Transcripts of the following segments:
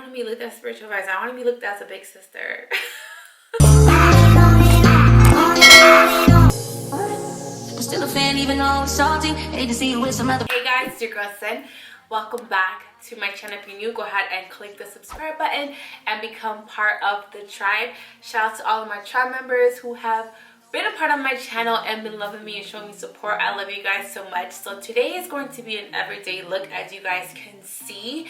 want to be looked at spiritual advice. I want to be looked at as a big sister. Still a fan even though it's salty. Hate to see you with some other. Hey guys, it's your girl Cyn. Welcome back to my channel. If you're new, go ahead and click the subscribe button and become part of the tribe. Shout out to all of my tribe members who have been a part of my channel and been loving me and showing me support. I love you guys so much. So today is going to be an everyday look, as you guys can see,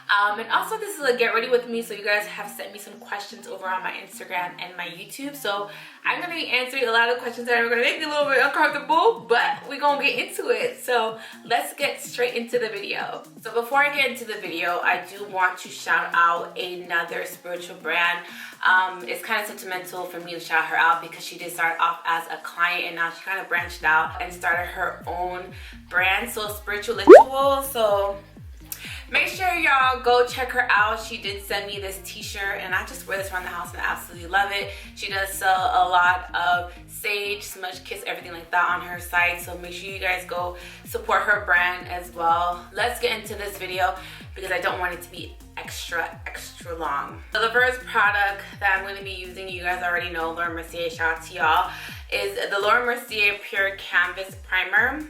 and also this is a get ready with me. So you guys have sent me some questions over on my Instagram and my YouTube, so I'm going to be answering a lot of questions that are going to make me a little bit uncomfortable, but we're going to get into it. So let's get straight into the video. So before I get into the video, I do want to shout out another spiritual brand. It's kind of sentimental for me to shout her out because she did start off as a client and now she kind of branched out and started her own brand, so Spiritual Ritual. So make sure y'all go check her out. She did send me this t-shirt and I just wear this around the house and I absolutely love it. She does sell a lot of sage, smudge kits, everything like that on her site, so make sure you guys go support her brand as well. Let's get into this video because I don't want it to be extra long. So the first product that I'm going to be using, you guys already know, Laura Mercier, shout out to y'all, is the Laura Mercier Pure Canvas Primer.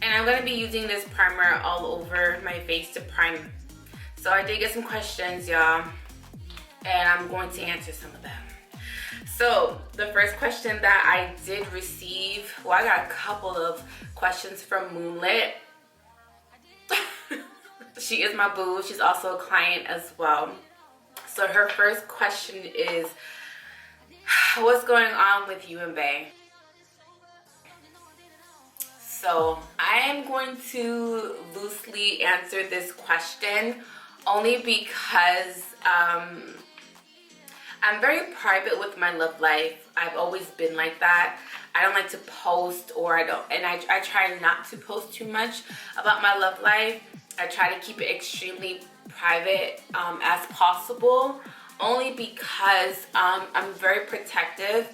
And I'm going to be using this primer all over my face to prime. So I did get some questions, y'all, and I'm going to answer some of them. So the first question that I did receive, well, I got a couple of questions from Moonlit. She is my boo. She's also a client as well. So her first question is, what's going on with you and Bay? So I am going to loosely answer this question only because I'm very private with my love life. I've always been like that. I don't like to post, or I try not to post too much about my love life. I try to keep it extremely private as possible, only because I'm very protective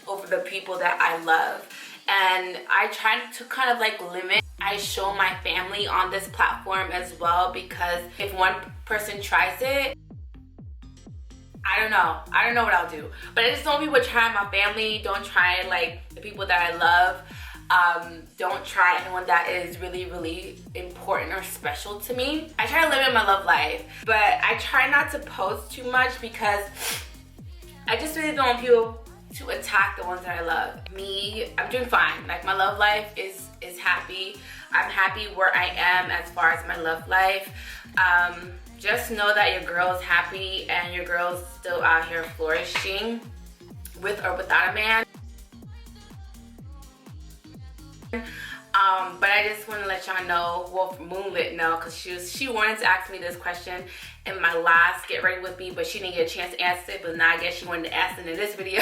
over the people that I love. And I try to kind of like limit. I show my family on this platform as well, because if one person tries it, I don't know what I'll do. But I just don't people try my family. Don't try like the people that I love. Don't try anyone that is really important or special to me. I try to limit my love life, but I try not to post too much because I just really don't want people to attack the ones that I love. Me, I'm doing fine. Like, my love life is happy. I'm happy where I am as far as my love life. Just know that your girl is happy and your girl's still out here flourishing with or without a man. But I just want to let y'all know, well, Moonlit know, because she wanted to ask me this question in my last Get Ready With Me, but she didn't get a chance to answer it, but now I guess she wanted to ask it in this video.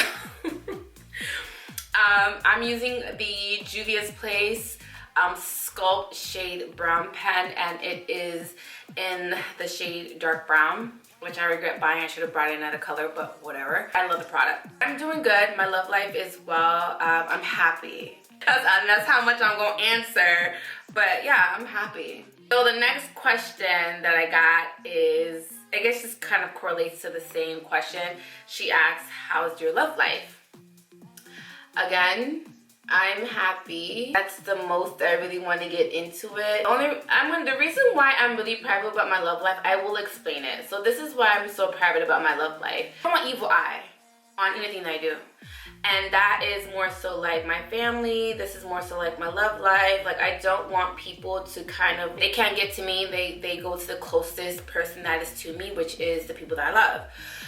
I'm using the Juvia's Place Sculpt Shade Brown Pen, and it is in the shade Dark Brown, which I regret buying. I should have brought another color, but whatever. I love the product. I'm doing good. My love life is well. I'm happy. That's how much I'm going to answer. But yeah, I'm happy. So the next question that I got is, I guess this kind of correlates to the same question. She asks, how's your love life? Again, I'm happy. That's the most I really want to get into it. The reason why I'm really private about my love life, I will explain it. So this is why I'm so private about my love life. I don't want evil eye on anything that I do. And that is more so like my family. This is more so like my love life. Like, I don't want people to kind of, they can't get to me. They go to the closest person that is to me, which is the people that I love.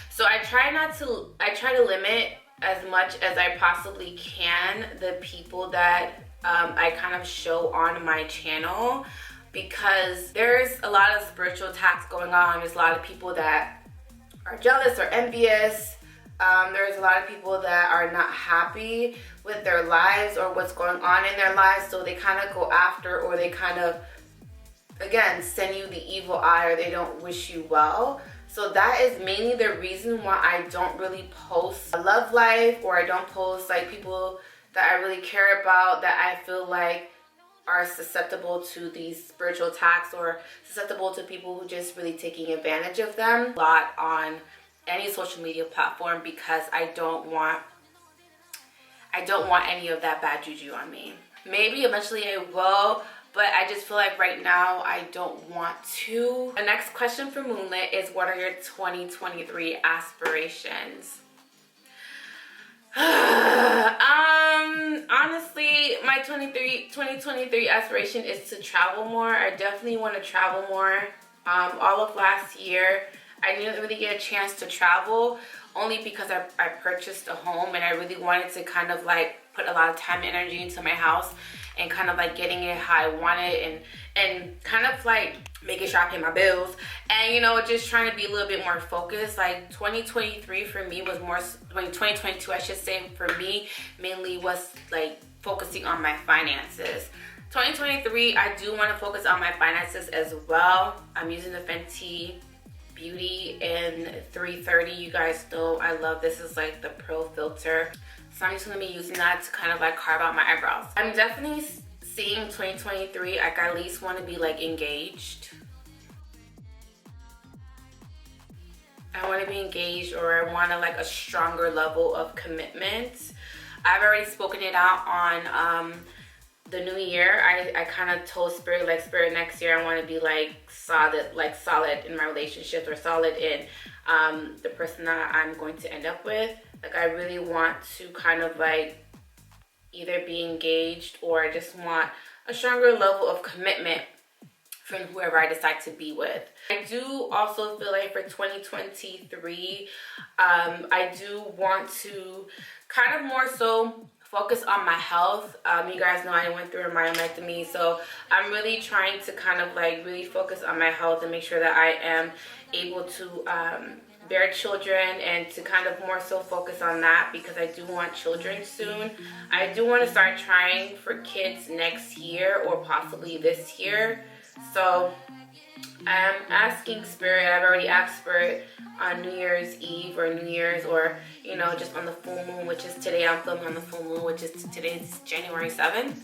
So I try to limit as much as I possibly can the people that I kind of show on my channel, because there's a lot of spiritual attacks going on. There's a lot of people that are jealous or envious. There's a lot of people that are not happy with their lives or what's going on in their lives, so they kind of go after, or they kind of, again, send you the evil eye, or they don't wish you well. So that is mainly the reason why I don't really post a love life, or I don't post like people that I really care about, that I feel like are susceptible to these spiritual attacks or susceptible to people who just really taking advantage of them a lot on any social media platform, because I don't want any of that bad juju on me. Maybe eventually I will, but I just feel like right now I don't want to. The next question for Moonlit is, what are your 2023 aspirations? Honestly, my 2023 aspiration is to travel more. I definitely want to travel more. All of last year, I didn't really get a chance to travel, only because I purchased a home and I really wanted to kind of like put a lot of time and energy into my house and kind of like getting it how I want it, and kind of like making sure I pay my bills, and you know, just trying to be a little bit more focused. Like 2023 for me was more, 2022 I should say, for me mainly was like focusing on my finances. 2023 I do want to focus on my finances as well. I'm using the Fenty Beauty in 330. You guys know I love this. Is like the Pro filter, so I'm just going to be using that to kind of like carve out my eyebrows. I'm definitely seeing 2023, like I at least want to be like engaged. I want to be engaged, or I want to like a stronger level of commitment. I've already spoken it out on the new year. I kind of told Spirit, like, Spirit, next year I want to be like solid in my relationships, or solid in the person that I'm going to end up with. Like I really want to kind of like either be engaged, or I just want a stronger level of commitment from whoever I decide to be with. I do also feel like for 2023, I do want to kind of more so focus on my health. You guys know I went through a myomectomy, so I'm really trying to kind of like really focus on my health and make sure that I am able to bear children, and to kind of more so focus on that, because I do want children soon. I do want to start trying for kids next year, or possibly this year. So I'm asking Spirit, I've already asked Spirit on New Year's Eve or New Year's, or you know, just on the full moon, which is today. I'm filming on the full moon, which is today's January 7th.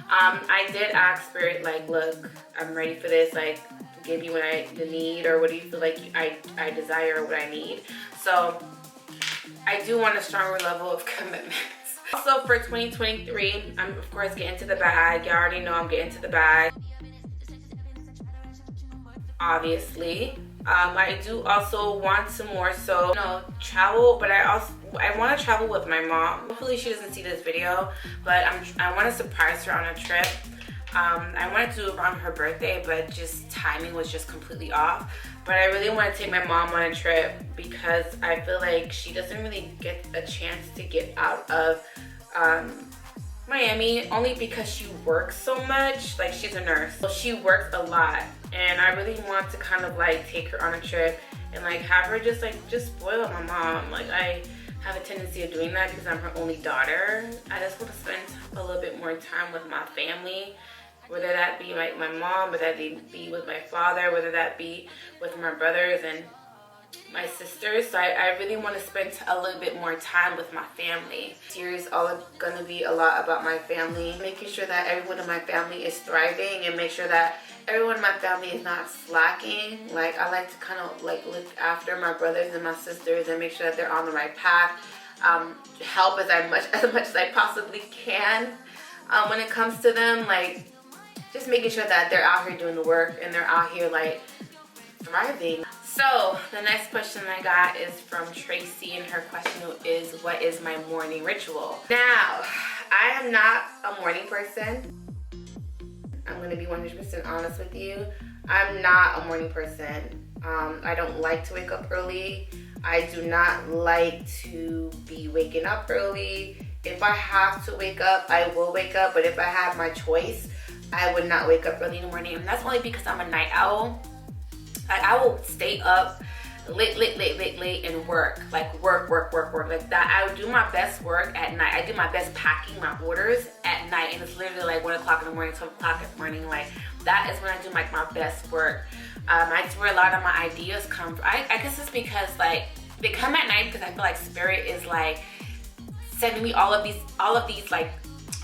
I did ask Spirit, like, look, I'm ready for this, like give you what the need, or what do you feel like I desire, or what I need. So I do want a stronger level of commitment. Also for 2023, I'm of course getting to the bag. You already know I'm getting to the bag, obviously. I do also want to more so, you know, travel, but I want to travel with my mom. Hopefully she doesn't see this video, but I want to surprise her on a trip. I wanted to do it around her birthday, but just timing was just completely off. But I really want to take my mom on a trip, because I feel like she doesn't really get a chance to get out of Miami, only because she works so much. Like, she's a nurse, so she works a lot, and I really want to kind of like take her on a trip and like have her just spoil my mom. Like, I have a tendency of doing that because I'm her only daughter. I just want to spend a little bit more time with my family, whether that be like my mom, whether that be with my father, whether that be with my brothers and my sisters. So I really want to spend a little bit more time with my family. This series is all going to be a lot about my family, making sure that everyone in my family is thriving, and make sure that everyone in my family is not slacking. Like, I like to kind of like look after my brothers and my sisters and make sure that they're on the right path. Help as much as I possibly can when it comes to them. Like, just making sure that they're out here doing the work and they're out here like thriving. So the next question I got is from Tracy, and her question is, what is my morning ritual? Now, I am not a morning person. I'm going to be 100% honest with you. I'm not a morning person. I don't like to wake up early. I do not like to be waking up early. If I have to wake up, I will wake up. But if I have my choice, I would not wake up early in the morning. And that's only because I'm a night owl. Like, I will stay up late and work. Like, work like that. I would do my best work at night. I do my best packing my orders at night, and it's literally like 1 o'clock in the morning, 12 o'clock in the morning. Like, that is when I do like my best work. That's where a lot of my ideas come from. I guess it's because like they come at night, because I feel like Spirit is like sending me all of these like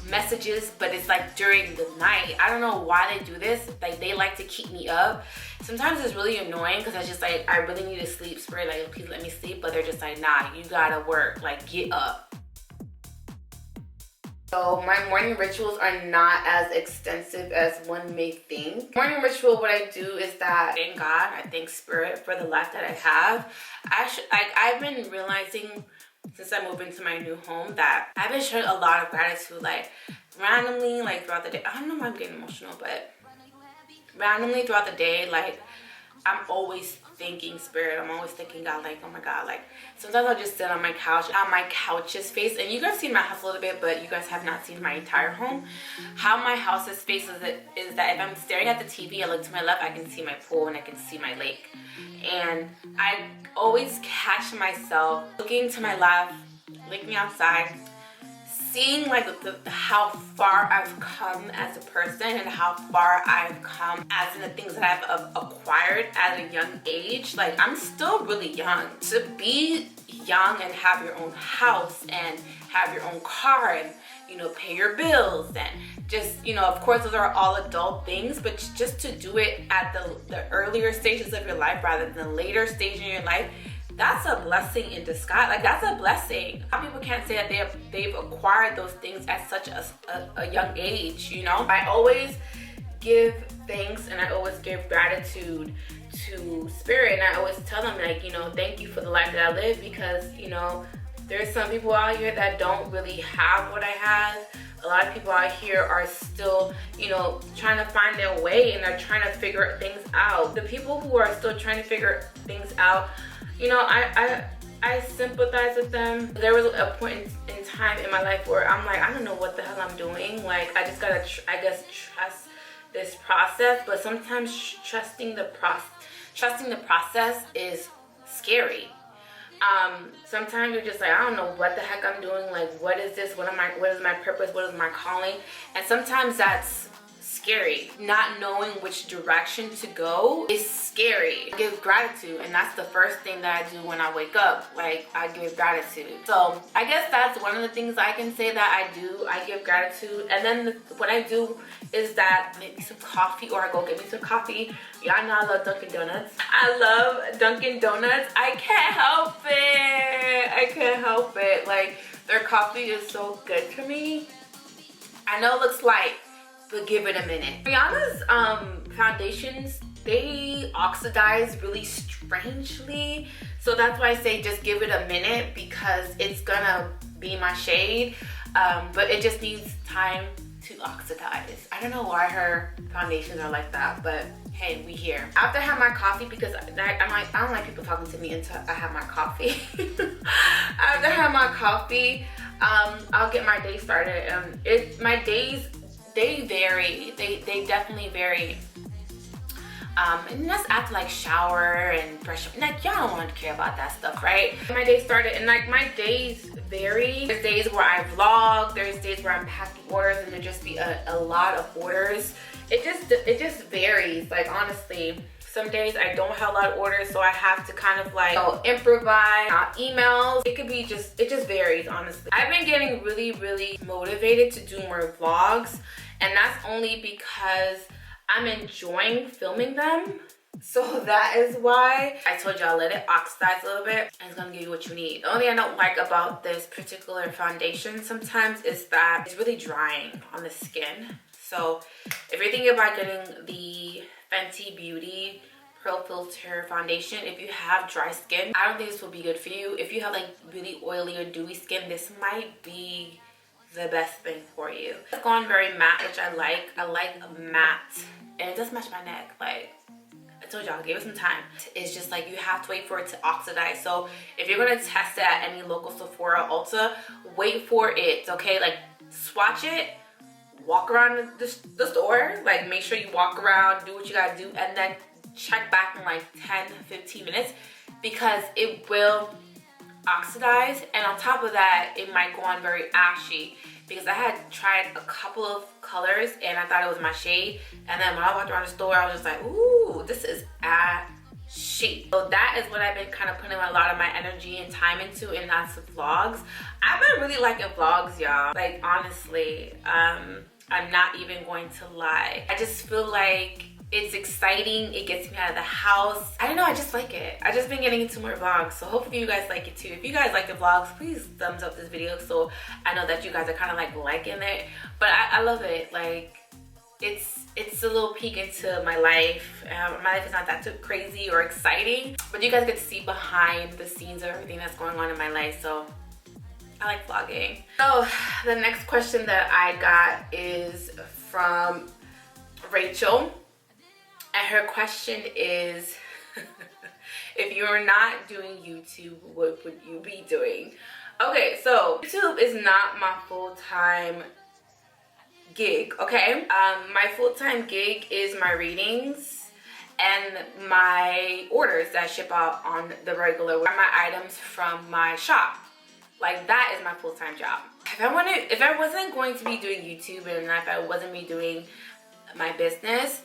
messages, but it's like during the night. I don't know why they do this. Like, they like to keep me up. Sometimes it's really annoying because I just like, I really need to sleep. Spirit, like, please let me sleep. But they're just like, nah, you gotta work. Like, get up. So my morning rituals are not as extensive as one may think. Morning ritual, what I do is that I thank God, I thank Spirit for the life that I have. I've been realizing since I moved into my new home that I've been showing a lot of gratitude, like randomly, like throughout the day. I don't know why I'm getting emotional, but randomly throughout the day, like I'm always thanking Spirit. I'm always thanking God, like, oh my God, like sometimes I'll just sit on my couch's face, and you guys see my house a little bit, but you guys have not seen my entire home. How my house's face is that if I'm staring at the TV, I look to my left, I can see my pool and I can see my lake. And I always catch myself looking to my left, looking outside, seeing like how far I've come as a person and how far I've come as in the things that I've acquired at a young age. Like, I'm still really young. To be young and have your own house and have your own car and, you know, pay your bills and just, you know, of course those are all adult things, but just to do it at the earlier stages of your life rather than the later stage in your life, that's a blessing in disguise. Like, that's a blessing. Some people can't say that they've acquired those things at such a young age, you know? I always give thanks and I always give gratitude to Spirit, and I always tell them, like, you know, thank you for the life that I live, because, you know, there's some people out here that don't really have what I have. A lot of people out here are still, you know, trying to find their way, and they're trying to figure things out. The people who are still trying to figure things out, you know, I sympathize with them. There was a point in time in my life where I'm like, I don't know what the hell I'm doing. Like, I just gotta, I guess, trust this process. But sometimes trusting the process is scary. Sometimes you're just like, I don't know what the heck I'm doing. Like, what is this? What is my purpose? What is my calling? And sometimes that's scary. Not knowing which direction to go is scary. I give gratitude, and that's the first thing that I do when I wake up. Like, I give gratitude. So I guess that's one of the things I can say that I do. I give gratitude, and then what I do is that I make me some coffee, or I go get me some coffee. Y'all know I love Dunkin' Donuts. I love Dunkin' Donuts. I can't help it. I can't help it. Like, their coffee is so good to me. I know it looks light, but give it a minute. Rihanna's foundations, they oxidize really strangely. So that's why I say just give it a minute, because it's gonna be my shade. But it just needs time to oxidize. I don't know why her foundations are like that, but hey, we here. After I have my coffee, because I don't like people talking to me until I have my coffee. After I have my coffee, I'll get my day started. My days, they vary. They definitely vary. And that's after like shower and brush. Like, y'all don't want to care about that stuff, right? My day started, and like my days vary. There's days where I vlog. There's days where I'm packing orders, and there just be a lot of orders. It just varies. Like, honestly, some days I don't have a lot of orders, so I have to kind of like, you know, improvise emails. It just varies, honestly. I've been getting really motivated to do more vlogs, and that's only because I'm enjoying filming them. So that is why I told y'all let it oxidize a little bit, and it's gonna give you what you need. The only thing I don't like about this particular foundation sometimes is that it's really drying on the skin. So if you're thinking about getting the Fenty Beauty Pro Filter foundation, if you have dry skin, I don't think this will be good for you. If you have like really oily or dewy skin, this might be the best thing for you. It's gone very matte, which I like. I like a matte, and it does match my neck. Like I told y'all, give it some time. It's just like you have to wait for it to oxidize. So if you're gonna test it at any local Sephora, Ulta, wait for it, okay? Like, swatch it, walk around the store, like make sure you walk around, do what you gotta do, and then check back in like 10-15 minutes, because it will oxidize. And on top of that, it might go on very ashy, because I had tried a couple of colors and I thought it was my shade, and then when I walked around the store, I was just like, ooh, this is shape. So that is what I've been kind of putting a lot of my energy and time into, and that's vlogs. I've been really liking vlogs, y'all. Like, honestly, I'm not even going to lie. I just feel like it's exciting. It gets me out of the house. I don't know, I just like it. I just been getting into more vlogs, so hopefully you guys like it too. If you guys like the vlogs, please thumbs up this video so I know that you guys are kind of like liking it. But I love it. Like, it's a little peek into my life. My life is not that too crazy or exciting, but you guys get to see behind the scenes of everything that's going on in my life, so I like vlogging. So the next question that I got is from Rachel, and her question is, if you're not doing YouTube, what would you be doing? Okay, so YouTube is not my full-time gig, okay? My full-time gig is my readings and my orders that I ship out on the regular, my items from my shop. Like, that is my full-time job. If I wasn't going to be doing YouTube, and if I wasn't be doing my business,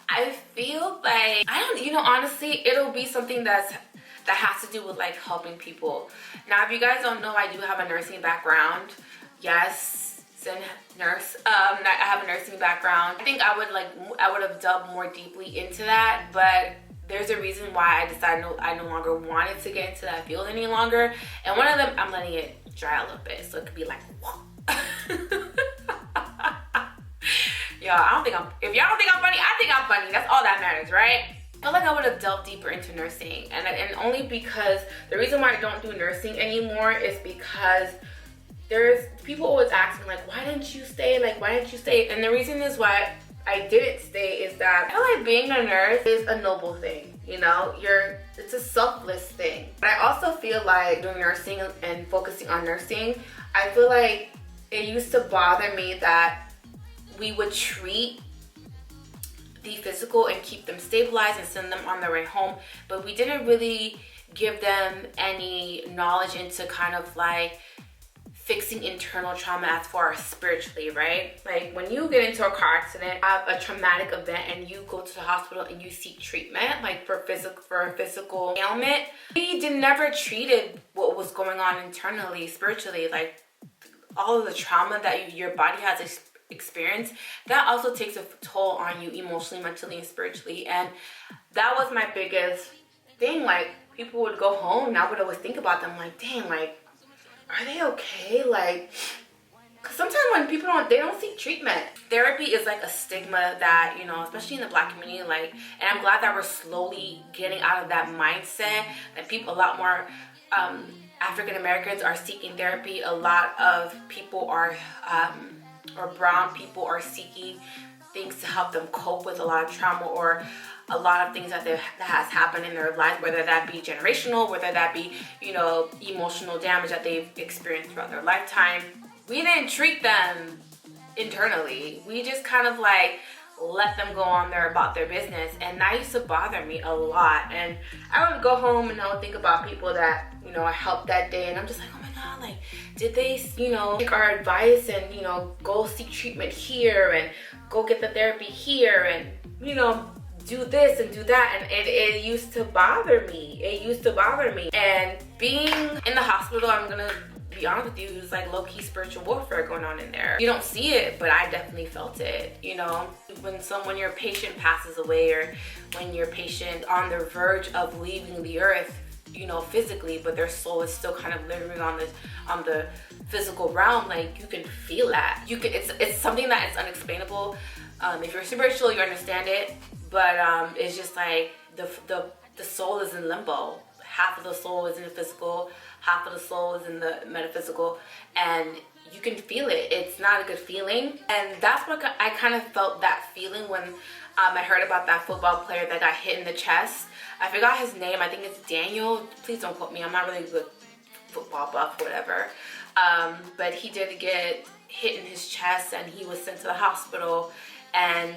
I feel like, honestly, it'll be something that has to do with like helping people. Now, if you guys don't know, I do have a nursing background. Yes, nurse. I have a nursing background. I think I would have delved more deeply into that, but there's a reason why I decided I no longer wanted to get into that field any longer. And one of them, I'm letting it dry a little bit, so it could be like, y'all, if y'all don't think I'm funny, I think I'm funny. That's all that matters, right? I feel like I would have delved deeper into nursing, and only because the reason why I don't do nursing anymore is because there's people always ask me like, why didn't you stay? Like, why didn't you stay? And the reason is why I didn't stay is that I feel like being a nurse is a noble thing, you know? It's a selfless thing. But I also feel like doing nursing and focusing on nursing, I feel like it used to bother me that we would treat the physical and keep them stabilized and send them on their way home, but we didn't really give them any knowledge into kind of like fixing internal trauma as far as spiritually, right? Like, when you get into a car accident, have a traumatic event, and you go to the hospital and you seek treatment, like for a physical ailment, we never treated what was going on internally, spiritually, like all of the trauma that your body has experienced. That also takes a toll on you emotionally, mentally, and spiritually. And that was my biggest thing. Like, people would go home and I would always think about them like, dang, like, are they okay? Like, cause sometimes when people don't seek treatment. Therapy is like a stigma that, you know, especially in the Black community, like, and I'm glad that we're slowly getting out of that mindset, that people, a lot more African Americans are seeking therapy. A lot of people are, or brown people are seeking things to help them cope with a lot of trauma or a lot of things that has happened in their lives, whether that be generational, whether that be, you know, emotional damage that they've experienced throughout their lifetime. We didn't treat them internally. We just kind of like let them go on about their business, and that used to bother me a lot. And I would go home and I would think about people that, you know, I helped that day, and I'm just like, oh my God, like, did they, you know, take our advice and, you know, go seek treatment here and go get the therapy here and, you know, do this and do that. And it used to bother me. It used to bother me. And being in the hospital, I'm gonna be honest with you, it was like low-key spiritual warfare going on in there. You don't see it, but I definitely felt it, you know? When your patient passes away, or when your patient on the verge of leaving the earth, you know, physically, but their soul is still kind of living on the physical realm, like, you can feel that. It's something that is unexplainable. If you're spiritual, you understand it, but it's just like the soul is in limbo. Half of the soul is in the physical, half of the soul is in the metaphysical, and you can feel it. It's not a good feeling, and that's what I kind of felt, that feeling when I heard about that football player that got hit in the chest. I forgot his name. I think it's Daniel. Please don't quote me. I'm not really a good football buff or whatever. But he did get hit in his chest, and he was sent to the hospital, and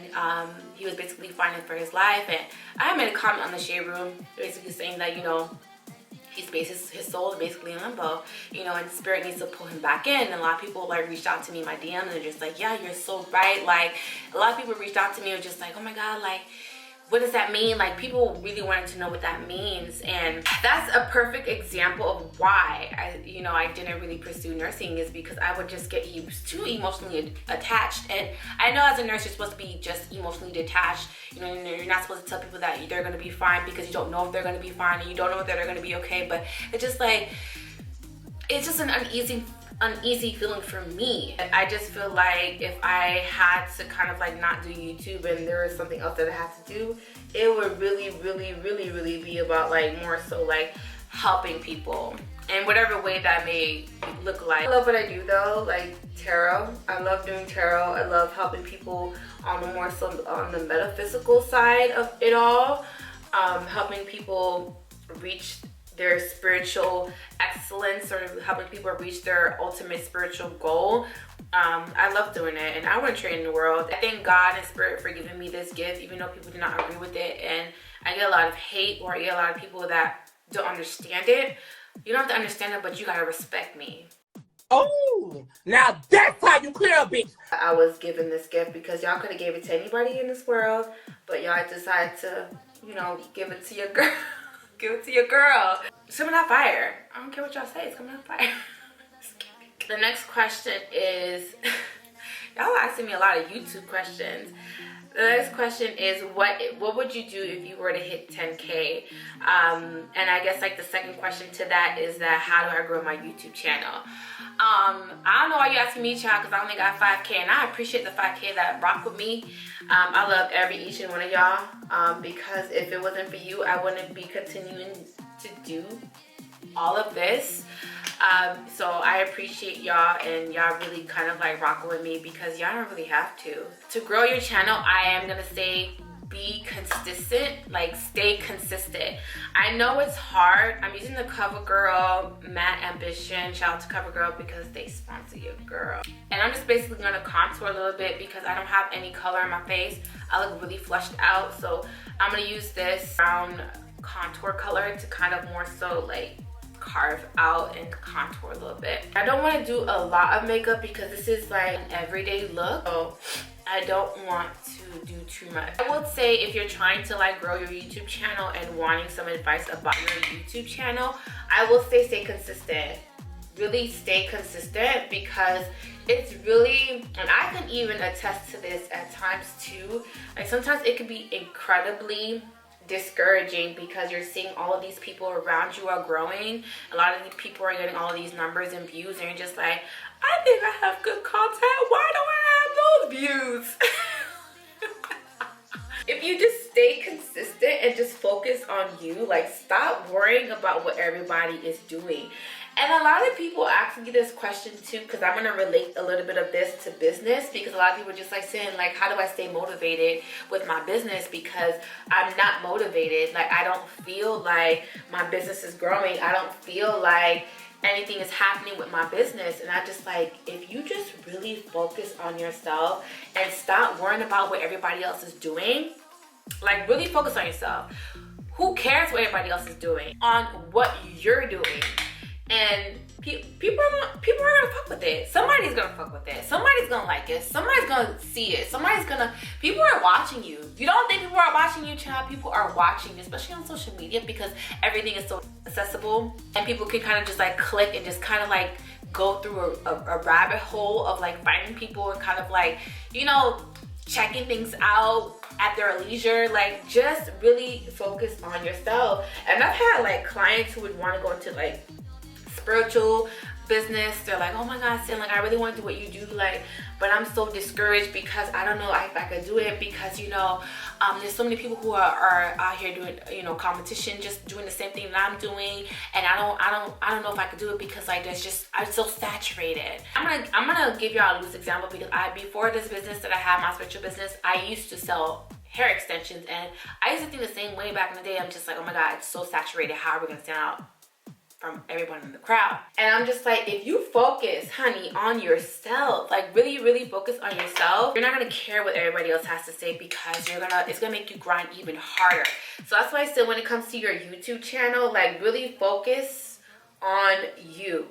he was basically fighting for his life. And I made a comment on the Shade Room basically saying that, you know, his soul is basically in limbo, you know, and spirit needs to pull him back in. And a lot of people like reached out to me in my DM, and they're just like, yeah, you're so right. Like, a lot of people reached out to me and were just like, oh my God, like, what does that mean? Like, people really wanted to know what that means, and that's a perfect example of why I didn't really pursue nursing, is because I would just get too emotionally attached. And I know as a nurse you're supposed to be just emotionally detached. You're not supposed to tell people that they're going to be fine, because you don't know if they're going to be fine and you don't know if they're going to be okay. But it's just like, it's just an uneasy feeling for me. I just feel like if I had to kind of like not do YouTube and there was something else that I had to do, it would really be about like more so like helping people in whatever way that may look like. I love what I do though, like tarot. I love doing tarot. I love helping people on the more so on the metaphysical side of it all, helping people reach their spiritual excellence, or helping people reach their ultimate spiritual goal. I love doing it, and I want to trade in the world. I thank God and Spirit for giving me this gift, even though people do not agree with it, and I get a lot of hate, or I get a lot of people that don't understand it. You don't have to understand it, but you gotta respect me. Oh, now that's how you clear a bitch. I was given this gift because y'all could have gave it to anybody in this world, but y'all decided to, give it to your girl. Give it to your girl. It's coming out fire. I don't care what y'all say, it's coming out fire. The next question is, y'all asking me a lot of YouTube questions. The next question is, what would you do if you were to hit 10K? And I guess like the second question to that is that, how do I grow my YouTube channel? I don't know why you asking me, child, because I only got 5K, and I appreciate the 5K that rock with me. I love each and one of y'all, because if it wasn't for you, I wouldn't be continuing to do all of this. So I appreciate y'all, and y'all really kind of like rocking with me, because y'all don't really have to. To grow your channel, I am gonna say be consistent, like stay consistent. I know it's hard. I'm using the CoverGirl Matte Ambition. Shout out to CoverGirl because they sponsor your girl. And I'm just basically gonna contour a little bit because I don't have any color in my face. I look really flushed out, so I'm gonna use this brown contour color to kind of more so like carve out and contour a little bit. I don't want to do a lot of makeup because this is like an everyday look, so I don't want to do too much. I would say if you're trying to like grow your YouTube channel and wanting some advice about your YouTube channel, I will say stay consistent. Really stay consistent, because it's really, and I can even attest to this at times too, like sometimes it can be incredibly discouraging because you're seeing all of these people around you are growing. A lot of these people are getting all of these numbers and views, and you're just like, I think I have good content, why don't I have those views? If you just stay consistent and just focus on you, like stop worrying about what everybody is doing. And a lot of people ask me this question too, because I'm going to relate a little bit of this to business, because a lot of people are just like saying, like, how do I stay motivated with my business? Because I'm not motivated. Like, I don't feel like my business is growing. I don't feel like anything is happening with my business. And I just like, if you just really focus on yourself and stop worrying about what everybody else is doing, like really focus on yourself. Who cares what everybody else is doing? On what you're doing. And people are gonna fuck with it. Somebody's gonna fuck with it. Somebody's gonna like it. Somebody's gonna see it. People are watching you. You don't think people are watching you, child? People are watching you, especially on social media, because everything is so accessible, and people can kind of just like click and just kind of like go through a rabbit hole of like finding people and kind of like, checking things out at their leisure. Like, just really focus on yourself. And I've had like clients who would want to go into like spiritual business. They're like, oh my God, Cyn, like I really want to do what you do, like, but I'm so discouraged because I don't know if I could do it, because there's so many people who are out here doing competition, just doing the same thing that I'm doing, and I don't know if I could do it because like I'm so saturated. I'm gonna give y'all a loose example, because before this business that I have, my spiritual business, I used to sell hair extensions, and I used to think the same way back in the day. I'm just like, oh my God, it's so saturated. How are we gonna stand out from everyone in the crowd? And I'm just like, if you focus, honey, on yourself, like really focus on yourself, you're not gonna care what everybody else has to say, because it's gonna make you grind even harder. So that's why I said, when it comes to your YouTube channel, like really focus on you.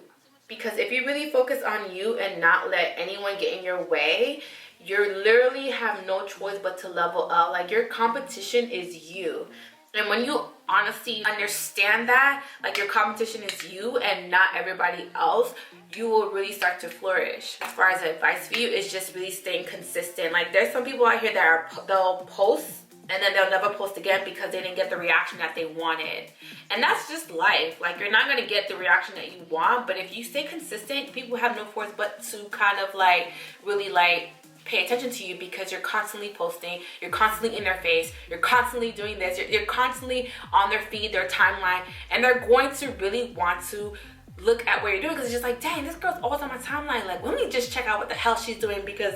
Because if you really focus on you and not let anyone get in your way, you literally have no choice but to level up. Like, your competition is you. And when you honestly understand that, like, your competition is you and not everybody else, you will really start to flourish. As far as advice for you, is just really staying consistent. Like, there's some people out here that they'll post and then they'll never post again because they didn't get the reaction that they wanted. And that's just life. Like, you're not gonna get the reaction that you want, but if you stay consistent, people have no choice but to kind of like really like pay attention to you, because you're constantly posting, you're constantly in their face, you're constantly doing this, you're constantly on their feed, their timeline, and they're going to really want to look at what you're doing, because it's just like, dang, this girl's always on my timeline. Like, let me just check out what the hell she's doing, because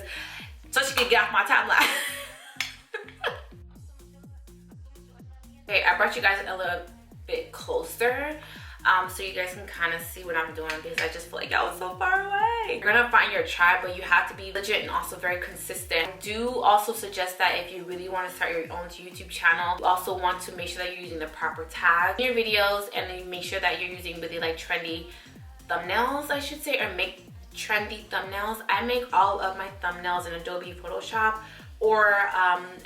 so she can get off my timeline. Okay, I brought you guys a little bit closer so you guys can kind of see what I'm doing, because I just feel like y'all was so far away. You're gonna find your tribe, but you have to be legit and also very consistent. I do also suggest that if you really want to start your own YouTube channel, you also want to make sure that you're using the proper tags in your videos, and then make sure that you're using really like trendy thumbnails, I should say, or make trendy thumbnails. I make all of my thumbnails in Adobe Photoshop, or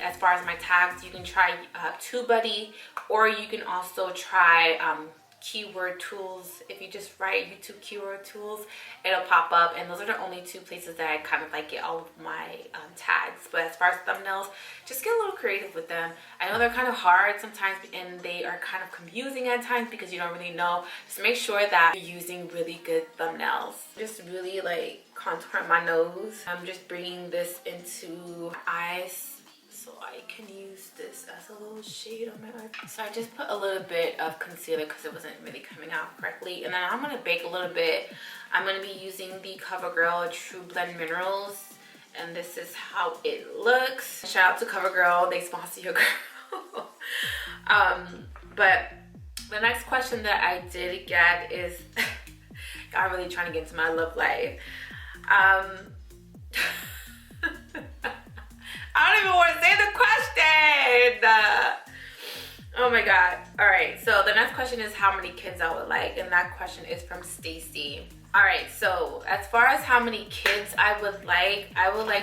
as far as my tags, you can try TubeBuddy, or you can also try keyword tools. If you just write YouTube keyword tools, it'll pop up, and those are the only two places that I kind of like get all of my tags. But as far as thumbnails, just get a little creative with them. I know they're kind of hard sometimes, and they are kind of confusing at times because you don't really know. Just make sure that you're using really good thumbnails. Just really like contour my nose. I'm just bringing this into my eyes, so I can use this as a little shade on my eye. So I just put a little bit of concealer because it wasn't really coming out correctly. And then I'm going to bake a little bit. I'm going to be using the CoverGirl True Blend Minerals. And this is how it looks. Shout out to CoverGirl. They sponsor your girl. But the next question that I did get is, I'm really trying to get into my love life. I don't even want to say the question. Oh my god. All right, so the next question is how many kids I would like, and that question is from Stacy. All right, so as far as how many kids I would like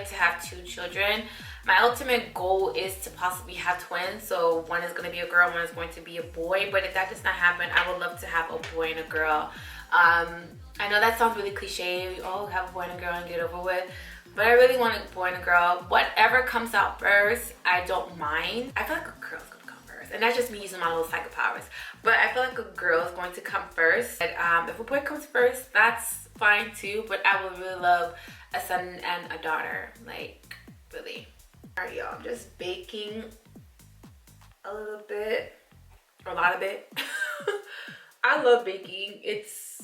to have 2 children. My ultimate goal is to possibly have twins, so one is going to be a girl, one is going to be a boy. But if that does not happen, I would love to have a boy and a girl. I know that sounds really cliche. Oh, have a boy and a girl and get over with. But I really want a boy and a girl. Whatever comes out first, I don't mind. I feel like a girl's gonna come first. And that's just me using my little psycho powers. But I feel like a girl is going to come first. And, if a boy comes first, that's fine too. But I would really love a son and a daughter. Like, really. Alright, y'all. I'm just baking a little bit. Or a lot of it. I love baking. It's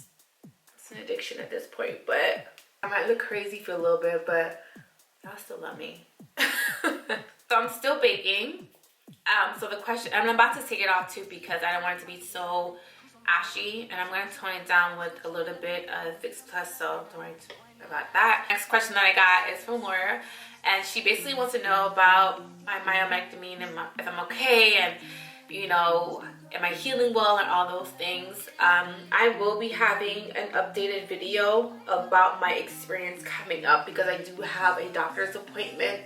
an addiction at this point. But I might look crazy for a little bit, but y'all still love me. So I'm still baking. So the question, I'm about to take it off too because I don't want it to be so ashy, and I'm going to tone it down with a little bit of Fix Plus, so don't worry about that. Next question that I got is from Laura, and she basically wants to know about my myomectomy and if I'm okay, and you know, am I healing well and all those things. I will be having an updated video about my experience coming up because I do have a doctor's appointment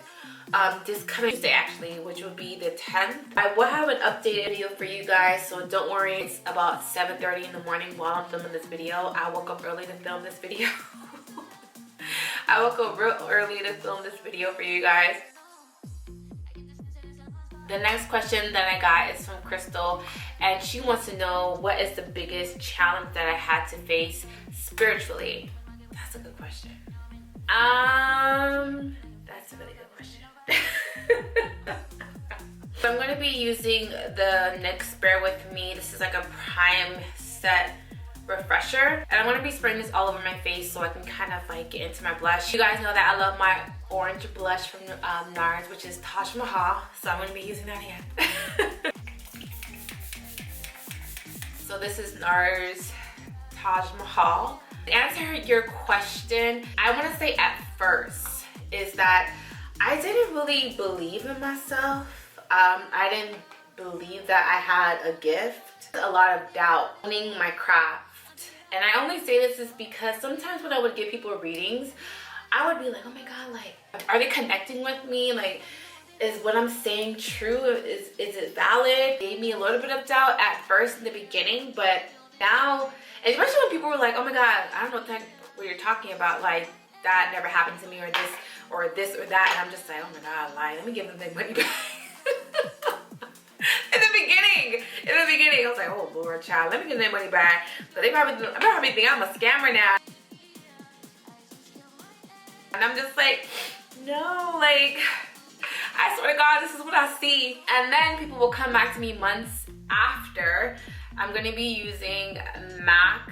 this coming Tuesday actually, which will be the 10th. I will have an updated video for you guys, so don't worry. It's about 7:30 in the morning while I'm filming this video. I woke up early to film this video. I woke up real early to film this video for you guys. The next question that I got is from Crystal, and she wants to know what is the biggest challenge that I had to face spiritually. That's a good question. That's a really good question. So I'm going to be using the NYX Bear With Me. This is like a prime set refresher, and I'm going to be spraying this all over my face so I can kind of like get into my blush. You guys know that I love my orange blush from NARS, which is Taj Mahal, so I'm going to be using that again. So this is NARS Taj Mahal. To answer your question, I want to say at first is that I didn't really believe in myself. I didn't believe that I had a gift. A lot of doubt owning my craft. And I only say this is because sometimes when I would give people readings, I would be like, oh my God, like, are they connecting with me? Like, is what I'm saying true? Is it valid? It gave me a little bit of doubt at first in the beginning, but now, especially when people were like, oh my God, I don't know what you're talking about, like, that never happened to me, or this or that, and I'm just like, oh my God, like, let me give them their money back. In the beginning, I was like, oh Lord, child, let me get their money back. But they probably think I'm a scammer now. And I'm just like, no, like, I swear to God, this is what I see. And then people will come back to me months after. I'm gonna be using MAC.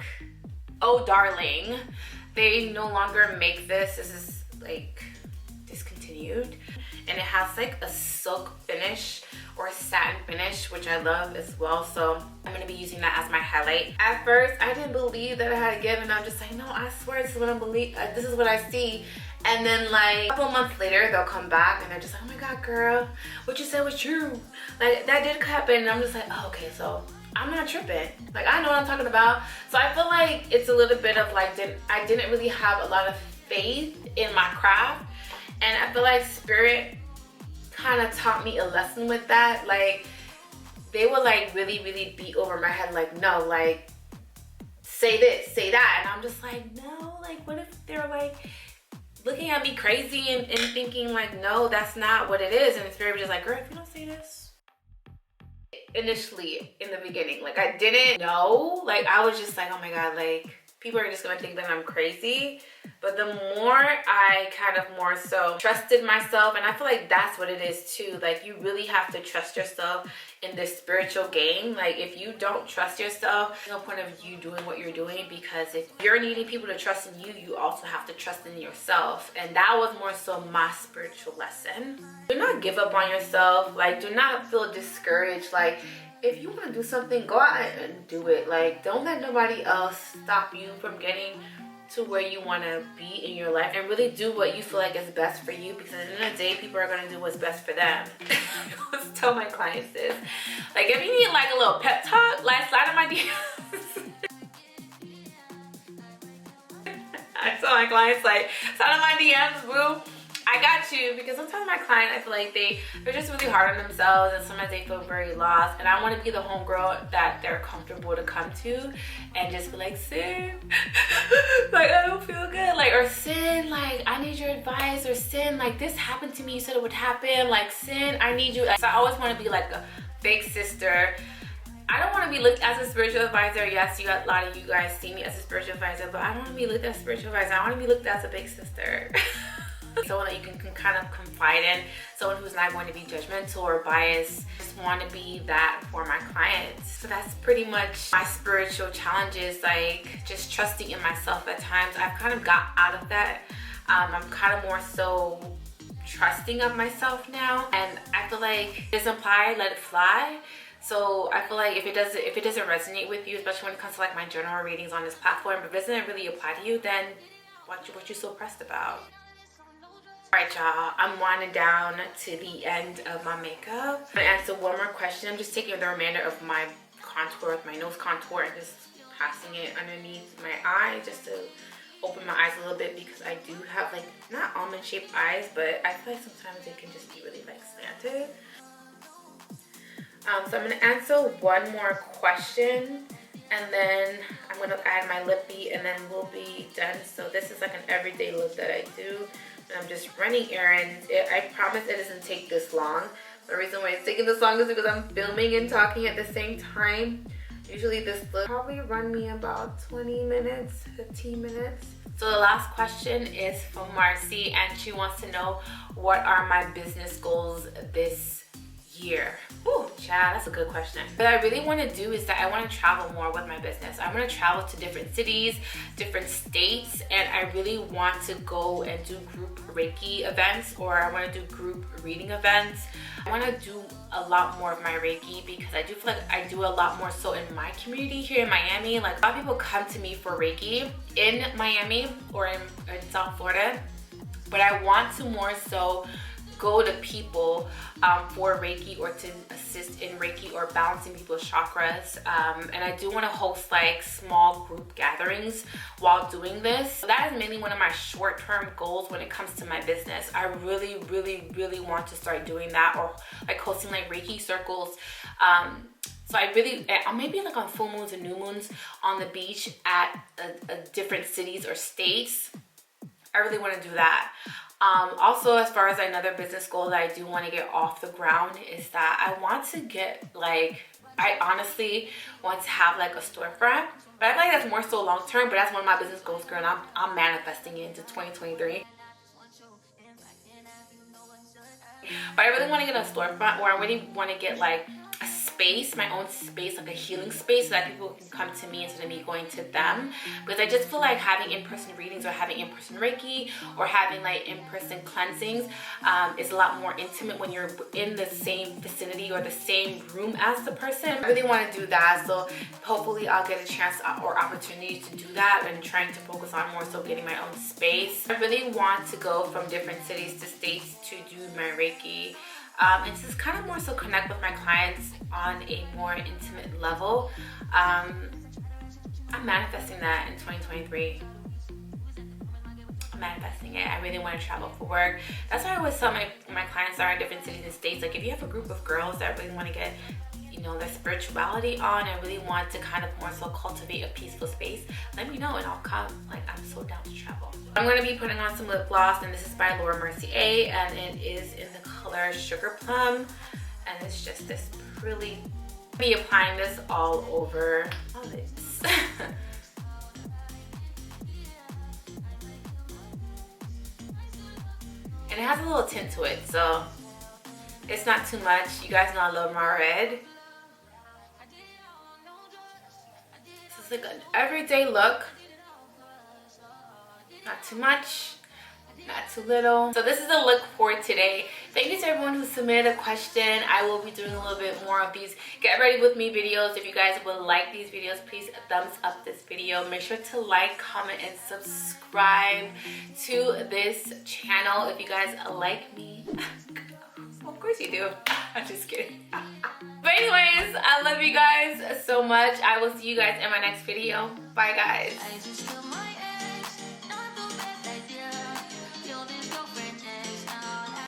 Oh, darling. They no longer make this. This is like discontinued. And it has like a silk finish or a satin finish, which I love as well. So I'm gonna be using that as my highlight. At first, I didn't believe that I had a gift, and I'm just like, no, I swear this is what I believe. This is what I see. And then like a couple months later, they'll come back and they're just like, oh my God, girl, what you said was true. Like, that did happen. And I'm just like, oh, okay, so I'm not tripping. Like, I know what I'm talking about. So I feel like it's a little bit of like, I didn't really have a lot of faith in my craft. And I feel like Spirit kind of taught me a lesson with that. Like, they would like really beat over my head, like, no, like, say this, say that. And I'm just like, no, like, what if they're like looking at me crazy and thinking like, no, that's not what it is. And Spirit was just like, girl, if you don't say this. Initially, in the beginning, like, I didn't know. Like, I was just like, oh my God, like, people are just gonna think that I'm crazy. But the more I kind of more so trusted myself, and I feel like that's what it is too. Like, you really have to trust yourself in this spiritual game. Like, if you don't trust yourself, there's no point of you doing what you're doing, because if you're needing people to trust in you, you also have to trust in yourself. And that was more so my spiritual lesson. Do not give up on yourself. Like, do not feel discouraged. Like, if you want to do something, go out and do it. Like, don't let nobody else stop you from getting to where you want to be in your life, and really do what you feel like is best for you, because at the end of the day, people are going to do what's best for them. I always tell my clients this. Like, if you need like a little pep talk, like, slide on my DMs. I tell my clients, like, slide on my DMs, boo. I got you, because sometimes my client, I feel like they're just really hard on themselves, and sometimes they feel very lost, and I want to be the homegirl that they're comfortable to come to and just be like, Cyn, like, I don't feel good, like, or Cyn, like, I need your advice, or Cyn, like, this happened to me, you said it would happen, like, Cyn, I need you. So I always want to be like a big sister. I don't want to be looked as a spiritual advisor. Yes, a lot of you guys see me as a spiritual advisor, but I don't want to be looked as a spiritual advisor. I want to be looked as a big sister. Someone that you can kind of confide in, someone who's not going to be judgmental or biased. Just want to be that for my clients. So that's pretty much my spiritual challenges, like just trusting in myself at times. I've kind of got out of that. I'm kind of more so trusting of myself now, and I feel like it doesn't apply, let it fly. So I feel like if it doesn't resonate with you, especially when it comes to like my general readings on this platform, if it doesn't really apply to you, then what you so pressed about? Alright, y'all, I'm winding down to the end of my makeup. I'm gonna answer one more question. I'm just taking the remainder of my contour with my nose contour and just passing it underneath my eye just to open my eyes a little bit, because I do have like not almond shaped eyes, but I feel like sometimes they can just be really like slanted. So I'm gonna answer one more question, and then I'm gonna add my lippy, and then we'll be done. So this is like an everyday look that I do. And I'm just running errands. I promise it doesn't take this long. The reason why it's taking this long is because I'm filming and talking at the same time. Usually this look probably run me about 20 minutes, 15 minutes. So the last question is from Mercier, and she wants to know, what are my business goals this year? Ooh, child, that's a good question. What I really want to do is that I want to travel more with my business. I want to travel to different cities, different states, and I really want to go and do group Reiki events, or I want to do group reading events. I want to do a lot more of my Reiki, because I do feel like I do a lot more so in my community here in Miami. Like, a lot of people come to me for Reiki in Miami or in South Florida, but I want to more so go to people for Reiki or to assist in Reiki or balancing people's chakras. And I do want to host like small group gatherings while doing this. So that is mainly one of my short-term goals when it comes to my business. I really, really, really want to start doing that, or like hosting like Reiki circles. So I really, maybe like on full moons and new moons on the beach at different cities or states. I really want to do that. Also, as far as another business goal that I do want to get off the ground is that I want to get like, I honestly want to have like a storefront. But I feel like that's more so long term, but that's one of my business goals, girl, and I'm manifesting it into 2023. But I really want to get a storefront, or I really want to get like a space, my own space, like a healing space, so that people can come to me instead of me going to them. Because I just feel like having in-person readings or having in-person Reiki or having like in-person cleansings is a lot more intimate when you're in the same vicinity or the same room as the person. I really want to do that, so hopefully I'll get a chance or opportunity to do that, and trying to focus on more so getting my own space. I really want to go from different cities to states to do my Reiki. And just kind of more so connect with my clients on a more intimate level. I'm manifesting that in 2023. I'm manifesting it. I really want to travel for work. That's why I always tell my clients that are in different cities and states, like if you have a group of girls that really want to get, you know, their spirituality on and really want to kind of more so cultivate a peaceful space, let me know and I'll come. Like, I'm so down to travel. I'm going to be putting on some lip gloss, and this is by Mercier, and it is in the color Sugar Plum, and it's just this really, I'll be applying this all over my lips. And it has a little tint to it, so it's not too much. You guys know I love my red. This is like an everyday look. Not too much, not too little. So this is the look for today. Thank you to everyone who submitted a question. I will be doing a little bit more of these get ready with me videos. If you guys would like these videos, please thumbs up this video. Make sure to like, comment, and subscribe to this channel if you guys like me. Of course you do. I'm just kidding. But anyways, I love you guys so much. I will see you guys in my next video. Bye guys.